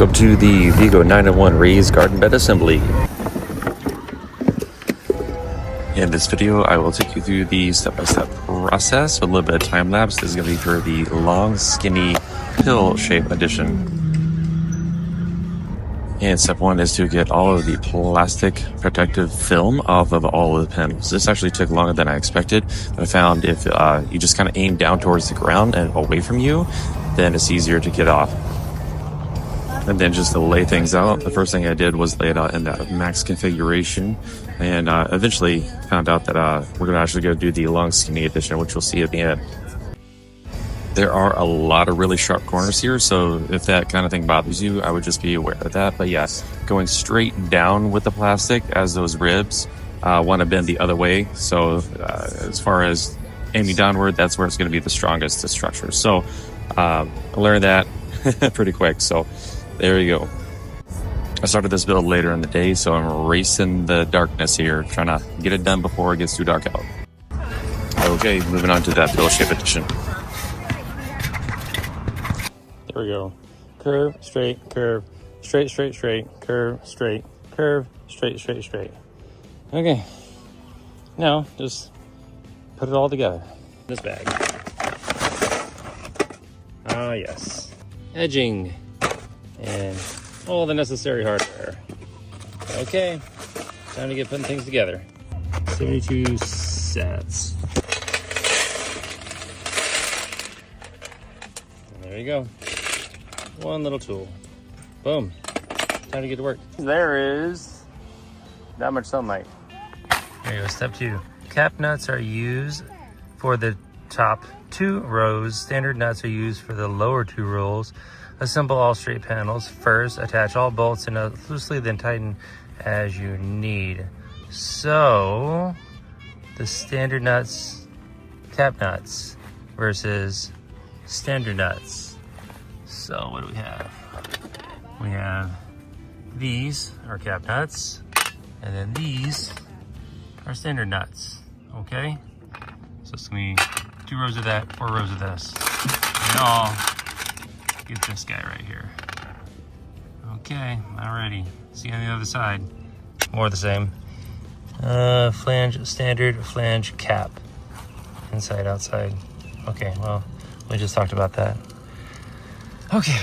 Welcome to the VEGO 9-in-1 raised garden bed assembly. In this video, I will take you through the step-by-step process with a little bit of time lapse. This is going to be for the long, skinny, pill shape edition. And step one is to get all of the plastic protective film off of all of the panels. This actually took longer than I expected, but I found if you just kind of aim down towards the ground and away from you, then it's easier to get off. And then just to lay things out, the first thing I did was lay it out in that max configuration, and eventually found out that we're going to actually go do the long skinny edition, which we'll see at the end. There are a lot of really sharp corners here, so if that kind of thing bothers you, I would just be aware of that. But yes, going straight down with the plastic as those ribs want to bend the other way. So as far as aiming downward, that's where it's going to be the strongest, the structure. So I learned that pretty quick. So there you go. I started this build later in the day, so I'm racing the darkness here, trying to get it done before it gets too dark out. Okay, moving on to that pill shape edition. There we go. Curve, straight, curve, straight, straight, straight, curve, straight, curve, straight, straight, straight. Okay. Now, just put it all together in this bag. Ah, yes. Edging. And all the necessary hardware. Okay. Time to get putting things together. 72 sets. And there you go. One little tool. Boom. Time to get to work. There is that much sunlight. There you go. Step 2. Cap nuts are used for the top 2 rows. Standard nuts are used for the lower 2 rows. Assemble all straight panels. First, attach all bolts and loosely, then tighten as you need. So, the standard nuts, cap nuts versus standard nuts. So what do we have? We have these are cap nuts, and then these are standard nuts. Okay, so it's gonna be 2 rows of that, 4 rows of this, and all get this guy right here. Okay, alrighty. See you on the other side. More of the same. Flange standard, flange cap, inside, outside. Okay, well, we just talked about that. Okay.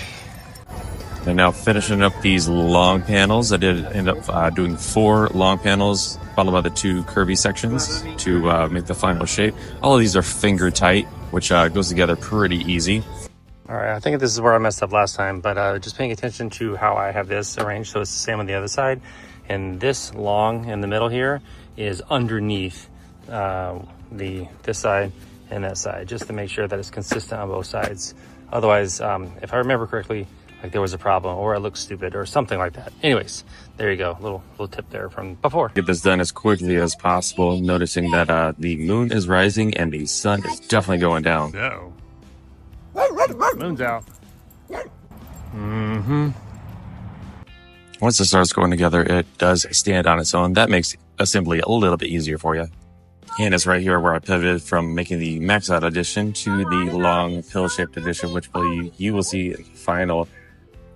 And now finishing up these long panels. I did end up doing 4 long panels, followed by the 2 curvy sections to make the final shape. All of these are finger tight, which goes together pretty easy. All right, I think this is where I messed up last time, but just paying attention to how I have this arranged so it's the same on the other side. And this long in the middle here is underneath this side and that side, just to make sure that it's consistent on both sides. Otherwise, if I remember correctly, like there was a problem or it looked stupid or something like that. Anyways, there you go. Little tip there from before. Get this done as quickly as possible, noticing that the moon is rising and the sun is definitely going down. No. Moon's out. Once it starts going together, it does stand on its own. That makes assembly a little bit easier for you. And it's right here where I pivoted from making the max out edition to the long pill-shaped edition, which you will see the final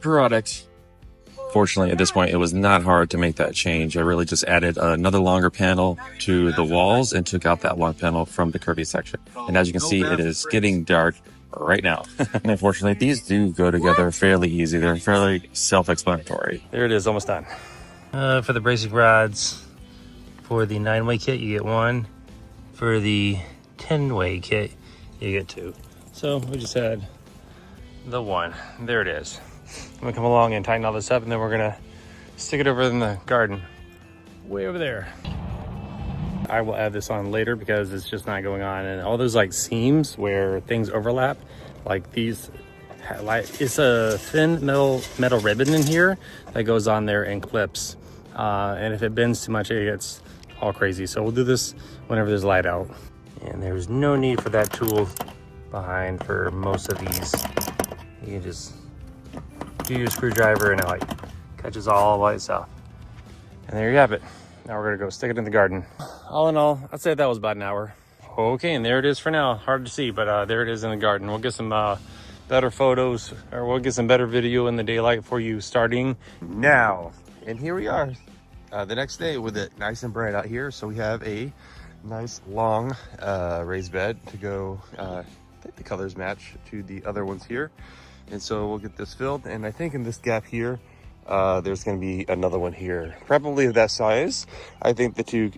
product. Fortunately, at this point, it was not hard to make that change. I really just added another longer panel to the walls and took out that long panel from the curvy section. And as you can see, it is getting dark right now. And unfortunately, these do go together fairly easy. They're fairly self-explanatory. There it is, almost done. For the bracing rods, for the 9-way kit, you get 1. For the 10-way kit, you get 2. So we just had the 1. There it is. I'm gonna come along and tighten all this up, and then we're gonna stick it over in the garden, way over there. I will add this on later because it's just not going on. And all those like seams where things overlap, like these, it's a thin metal ribbon in here that goes on there and clips. And if it bends too much, it gets all crazy. So we'll do this whenever there's light out. And there's no need for that tool behind for most of these. You can just do your screwdriver and it like catches all by itself. And there you have it. Now we're gonna go stick it in the garden. All in all, I'd say that was about an hour. Okay, and there it is for now. Hard to see, but there it is in the garden. We'll get some better photos, or we'll get some better video in the daylight for you starting now. And here we are, the next day with it nice and bright out here. So we have a nice long raised bed to go. I think the colors match to the other ones here. And so we'll get this filled. And I think in this gap here, there's going to be another one here, probably of that size. I think the two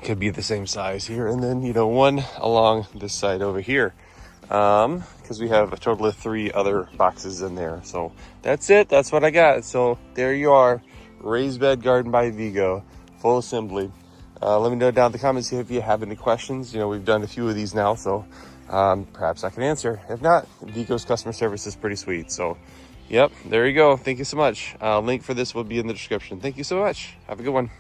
could be the same size here. And then, you know, one along this side over here. Because we have a total of 3 other boxes in there. So that's it. That's what I got. So there you are. Raised bed garden by VEGO, full assembly. Let me know down in the comments if you have any questions. You know, we've done a few of these now, so perhaps I can answer. If not, VEGO's customer service is pretty sweet. So, yep, there you go. Thank you so much. Link for this will be in the description. Thank you so much. Have a good one.